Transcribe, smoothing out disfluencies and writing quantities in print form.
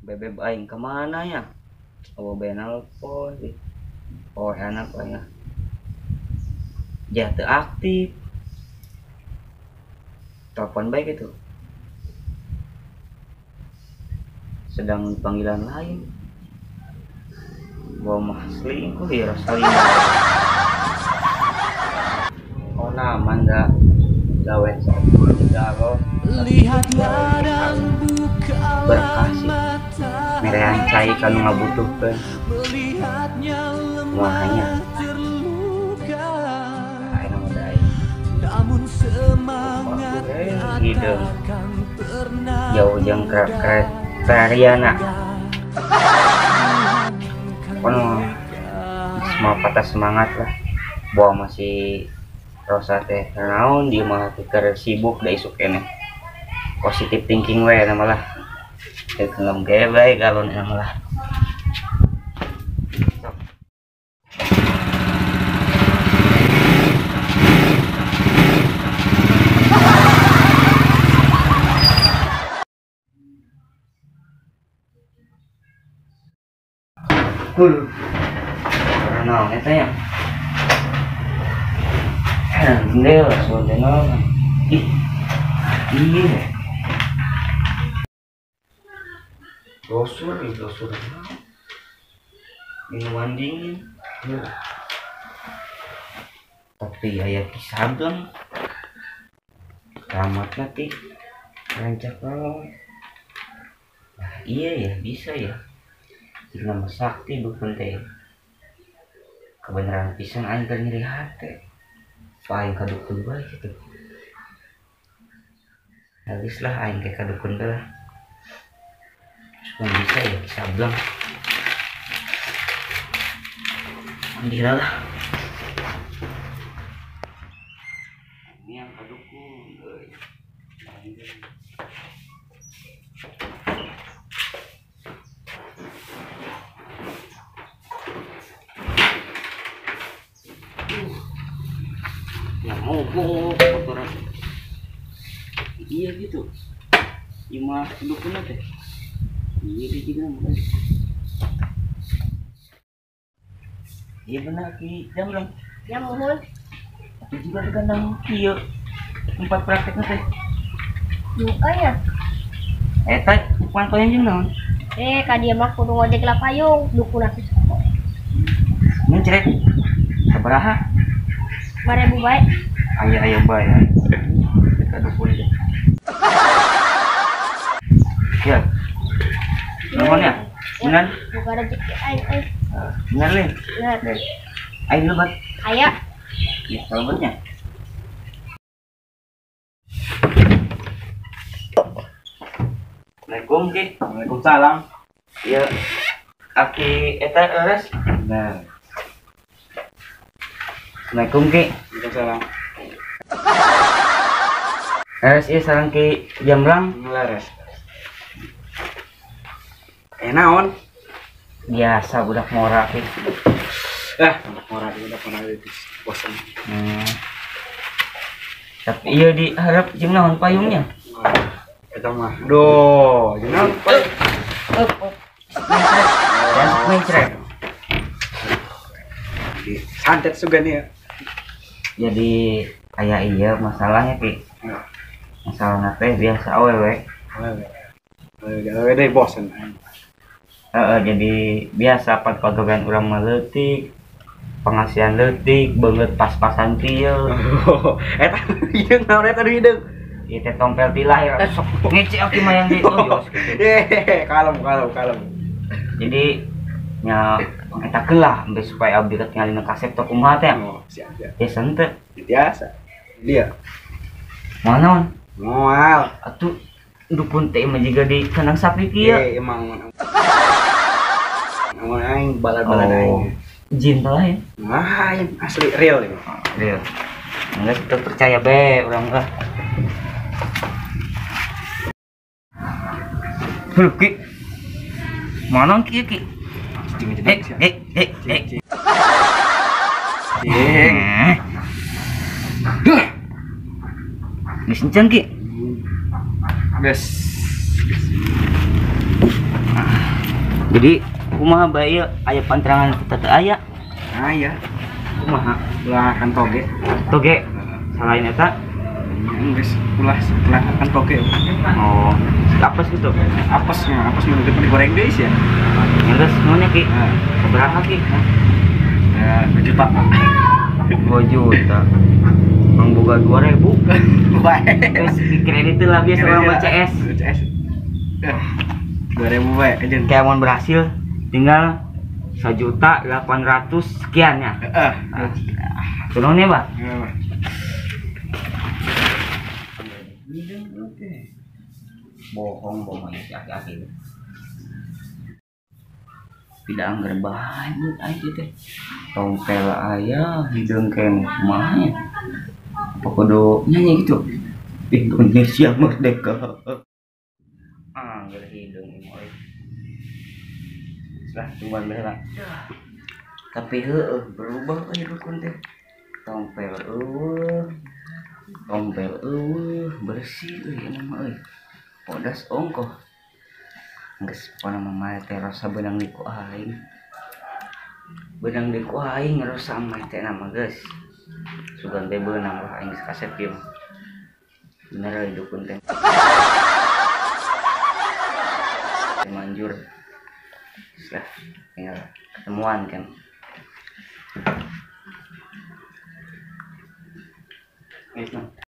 Bebek aing kemana ya? Oh benal po sih. Oh enak lah ya. Dia teu aktif. Telepon baik itu. Sedang panggilan lain. Gua mah selingkuh ya selingkuh. Oh naman dah. Gawe gawe. Lihatlah dan bukalah Berkasih. mata, Merean cai kanu ngabutuhkeun. melihatnya Wahanya. lemah terluka, Aing mah da aing. namun semangat Hidung. takkan pernah Jauh jeung kriteriana. Penuh semua patah semangat lah. Bawa masih Rosa teh naon dia mah keur sibuk da isuk keneh. Positive thinking we na malah. Teu kenam ge bae galon na malah. Naon eta nya? Jendela soalnya ih iya brosur minuman dingin ya. Tapi aya kisablang tamat nanti rancak kalau nah, iya ya bisa ya nama sakti dukun teh kebenaran pisan aing keur nyeri hati aing kadukun bae gitu. Habis lah aing ke kadukun lah. Terus bisa ya sablang. Mandira lah. Ini yang kadukun. Yang mogok kotoran iya gitu imah dukun teh iya di juga mulai iya benar ki jam lang Ya mohon. tapi juga digandang kieu tempat prakteknya teh Bukannya. eta pantoyan jeung naon Ka dia mah kudu ngojek lah payung. Dukun atuh. mun cerek sabaraha 5.000 bae. aya bae ka dukun teh ya naon ya benar Buka rezeki aing benar leh Nah, aing lebat aya. ya selamatnya Assalamualaikum ki. Waalaikumsalam. Ya aki eta eres. Nah, Assalamualaikum ki. Waalaikumsalam. Eres ieu sareng ki Jamlang. Ngelares. Naon? Biasa budak mora ki. Anak orang udah pernah itu bosan. Tapi ieu diharap jeung naon payungnya? Eta mah. Doh, jangan Dan mencrek. santet juga nih ya. Jadi aya ieu masalahnya ki. Masalahna teh biasa awewe. Gawe deh bosan. Jadi biasa pas pagawean urang mah leutik. Pengasihan leutik, beungeut pas-pasan kieu. Eta ieu naon eta di hideung. Ieu teh tompel ti lahir. Sok ngece aki mah yang di ojos gitu. Kalem. Jadi nya eta kelah sampai supaya abdi ket ngalina kasep teh kumaha teh. Oh, siap. Biasa teh. Biasa. Dia Moal naon? moal. Atuh dukun teh mah juga di kandang sapi kieu. Emang aing balad-balad aing. Jin lah ya. Nah, aing asli real ini. Real. Enggak kita percaya be orang mah. Ki. Mana ki ki? Geus encan ki. Guys. Jadi kumaha bae aya panterangan kita teu aya. Ah ya, Kumaha? ulah kan toge. Toge. Selain eta Guys, ulah setelah kan toge. oh apes gitu. Apesnya udah digoreng guys ya. Yang geus nunya ki. Nah, Berapa ki? ya 2 juta. 2 juta. Mang boga 2.000. Baik. Geus di kredit lah biasa orang mah CS. CS. 2.000 baik aja. Kayak mau berhasil tinggal 1.800.000 sekian ya. Turunnya Pak. Bohong si aki-aki. Tidak anggar bahan buat aja teh. Tompel aya hidung kene kumaha ya. Apa kudu nyanyi gitu. Indonesia merdeka. Anggar hidung moy. Lah cuman bener. Tapi berubah dukun teh. Tompel bersih ini mah podas ongkoh geus pona mah teh rasa benang di ku aing rasa mah teh nama geus sugan teh beunang lah aing kaset kieu bener euy dukun teh manjur lah tinggal ketemuan kan guys